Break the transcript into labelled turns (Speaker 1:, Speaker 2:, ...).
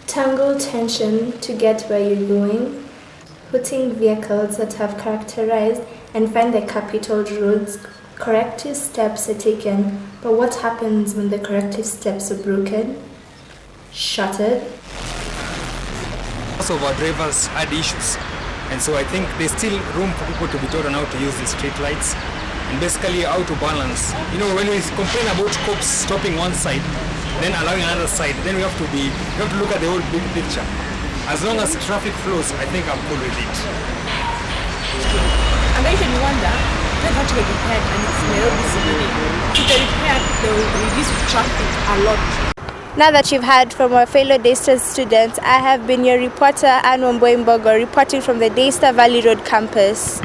Speaker 1: Tangle tension to get where you're going, putting vehicles that have characterized and find the capital roads. Corrective steps are taken, but what happens when the corrective steps are broken? Shattered?
Speaker 2: Most of our drivers had issues, and so I think there's still room for people to be taught on how to use the street lights and basically how to balance. When we complain about cops stopping one side, then allowing another side, then we have to look at the whole big picture. As long as traffic flows, I think I'm cool with it.
Speaker 3: And then you wonder, if have to get repaired and it's Nairobi CBD. If they repaired, they will reduce traffic a lot.
Speaker 1: Now that you've heard from our fellow Daystar students, I have been your reporter, Anne Wamboimbogo, reporting from the Daystar Valley Road campus.